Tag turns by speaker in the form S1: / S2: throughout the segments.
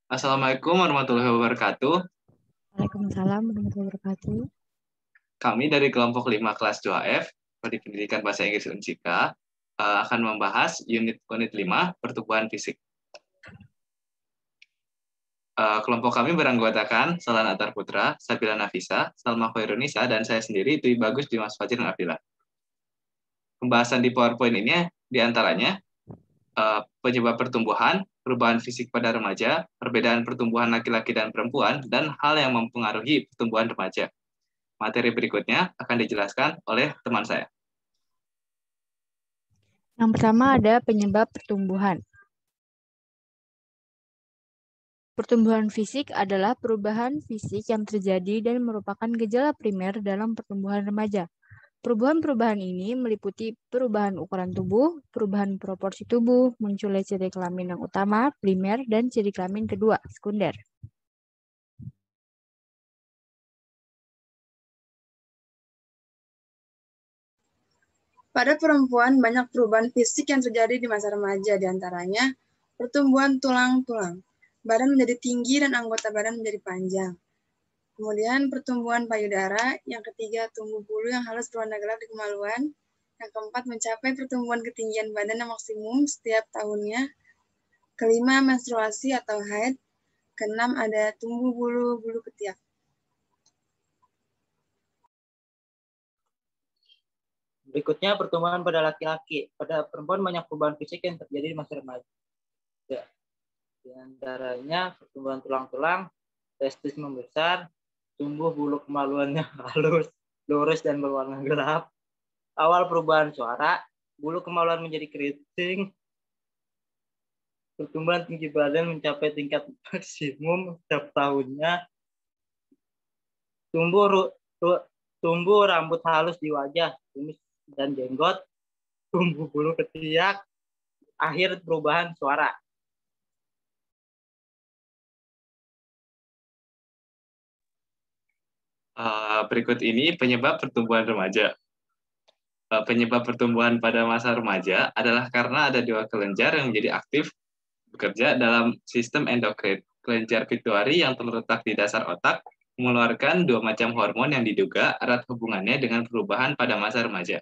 S1: Assalamualaikum warahmatullahi wabarakatuh.
S2: Waalaikumsalam warahmatullahi wabarakatuh.
S1: Kami dari kelompok 5 kelas 2F, Prodi Pendidikan Bahasa Inggris Unsika, akan membahas unit 5, pertumbuhan fisik. Kelompok kami beranggotakan Salan Atar Putra, Sabila Nafisa, Salma Khairunisa, dan saya sendiri, Dwi Bagus Dimas Fajrin Abdillah. Pembahasan di PowerPoint ini diantaranya penyebab pertumbuhan, perubahan fisik pada remaja, perbedaan pertumbuhan laki-laki dan perempuan, dan hal yang mempengaruhi pertumbuhan remaja. Materi berikutnya akan dijelaskan oleh teman saya.
S2: Yang pertama ada penyebab pertumbuhan. Pertumbuhan fisik adalah perubahan fisik yang terjadi dan merupakan gejala primer dalam pertumbuhan remaja. Perubahan-perubahan ini meliputi perubahan ukuran tubuh, perubahan proporsi tubuh, munculnya ciri kelamin yang utama, primer, dan ciri kelamin kedua, sekunder.
S3: Pada perempuan, banyak perubahan fisik yang terjadi di masa remaja, diantaranya pertumbuhan tulang-tulang, badan menjadi tinggi dan anggota badan menjadi panjang. Kemudian pertumbuhan payudara, yang ketiga tumbuh bulu yang halus berwarna gelap di kemaluan, yang keempat mencapai pertumbuhan ketinggian badan yang maksimum setiap tahunnya, kelima menstruasi atau haid, keenam ada tumbuh bulu ketiak.
S4: Berikutnya pertumbuhan pada laki-laki. Pada perempuan banyak perubahan fisik yang terjadi di masa remaja. Di antaranya pertumbuhan tulang-tulang, testis membesar, tumbuh bulu kemaluannya halus, lurus dan berwarna gelap. Awal perubahan suara, bulu kemaluan menjadi keriting. Pertumbuhan tinggi badan mencapai tingkat maksimum setiap tahunnya. Tumbuh rambut halus di wajah, kumis dan jenggot, tumbuh bulu ketiak, akhir perubahan suara.
S1: Berikut ini penyebab pertumbuhan remaja. Penyebab pertumbuhan pada masa remaja adalah karena ada dua kelenjar yang menjadi aktif bekerja dalam sistem endokrin. Kelenjar pituitari yang terletak di dasar otak mengeluarkan dua macam hormon yang diduga erat hubungannya dengan perubahan pada masa remaja.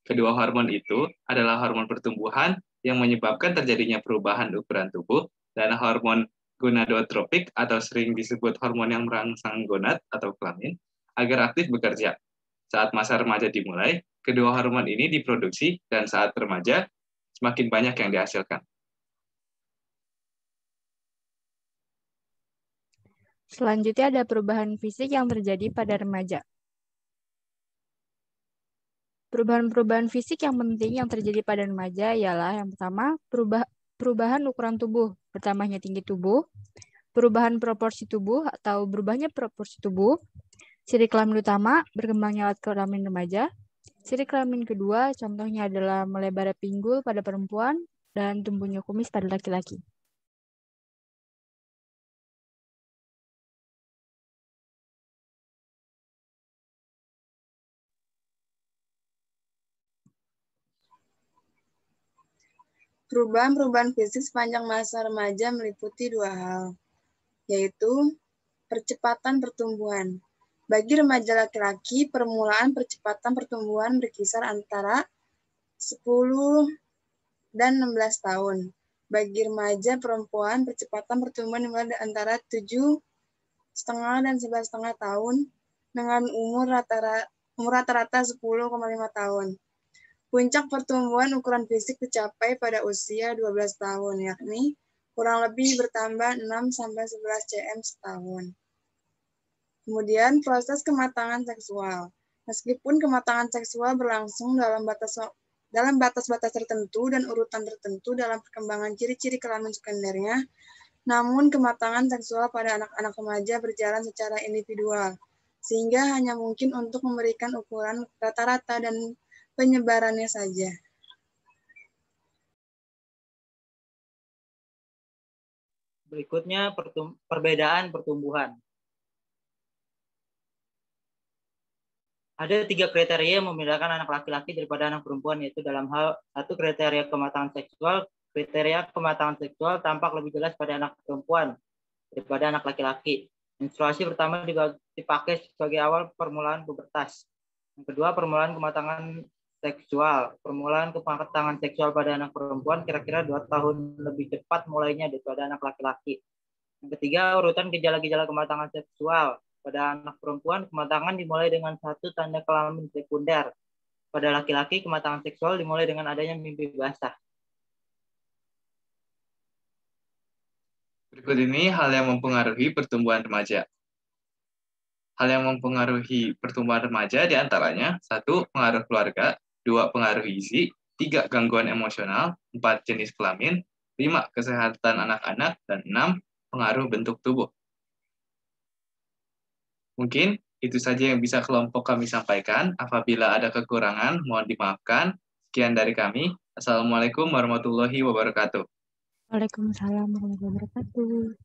S1: Kedua hormon itu adalah hormon pertumbuhan yang menyebabkan terjadinya perubahan ukuran tubuh dan hormon gonadotropik atau sering disebut hormon yang merangsang gonad atau kelamin agar aktif bekerja. Saat masa remaja dimulai, kedua hormon ini diproduksi dan saat remaja semakin banyak yang dihasilkan.
S2: Selanjutnya ada perubahan fisik yang terjadi pada remaja. Perubahan-perubahan fisik yang penting yang terjadi pada remaja ialah yang pertama, perubahan ukuran tubuh, bertambahnya tinggi tubuh, perubahan proporsi tubuh atau berubahnya proporsi tubuh, ciri kelamin utama, berkembangnya alat kelamin remaja, ciri kelamin kedua contohnya adalah melebarnya pinggul pada perempuan dan tumbuhnya kumis pada laki-laki.
S3: Perubahan-perubahan fisik sepanjang masa remaja meliputi dua hal, yaitu percepatan pertumbuhan. Bagi remaja laki-laki, permulaan percepatan pertumbuhan berkisar antara 10 dan 16 tahun. Bagi remaja perempuan, percepatan pertumbuhan dimulai antara 7,5 dan 11,5 tahun dengan umur rata-rata 10,5 tahun. Puncak pertumbuhan ukuran fisik tercapai pada usia 12 tahun, yakni kurang lebih bertambah 6-11 cm setahun. Kemudian proses kematangan seksual. Meskipun kematangan seksual berlangsung dalam batas-batas tertentu dan urutan tertentu dalam perkembangan ciri-ciri kelamin sekundernya, namun kematangan seksual pada anak-anak remaja berjalan secara individual, sehingga hanya mungkin untuk memberikan ukuran rata-rata dan penyebarannya saja.
S4: Berikutnya perbedaan pertumbuhan. Ada 3 kriteria yang membedakan anak laki-laki daripada anak perempuan, yaitu dalam hal satu kriteria kematangan seksual. Kriteria kematangan seksual tampak lebih jelas pada anak perempuan. daripada anak laki-laki. Menstruasi pertama dipakai sebagai awal permulaan pubertas. Yang kedua, permulaan kematangan seksual. Permulaan kematangan seksual pada anak perempuan kira-kira 2 tahun lebih cepat mulainya daripada anak laki-laki. Yang ketiga, urutan gejala-gejala kematangan seksual. Pada anak perempuan, kematangan dimulai dengan 1 tanda kelamin sekunder. Pada laki-laki, kematangan seksual dimulai dengan adanya mimpi basah.
S1: Berikut ini hal yang mempengaruhi pertumbuhan remaja. Hal yang mempengaruhi pertumbuhan remaja diantaranya 1. Pengaruh keluarga, 2. Pengaruh gizi, 3. Gangguan emosional, 4. Jenis kelamin, 5. Kesehatan anak-anak, dan 6. Pengaruh bentuk tubuh. Mungkin itu saja yang bisa kelompok kami sampaikan. Apabila ada kekurangan, mohon dimaafkan. Sekian dari kami. Assalamualaikum warahmatullahi wabarakatuh.
S2: Waalaikumsalam warahmatullahi wabarakatuh.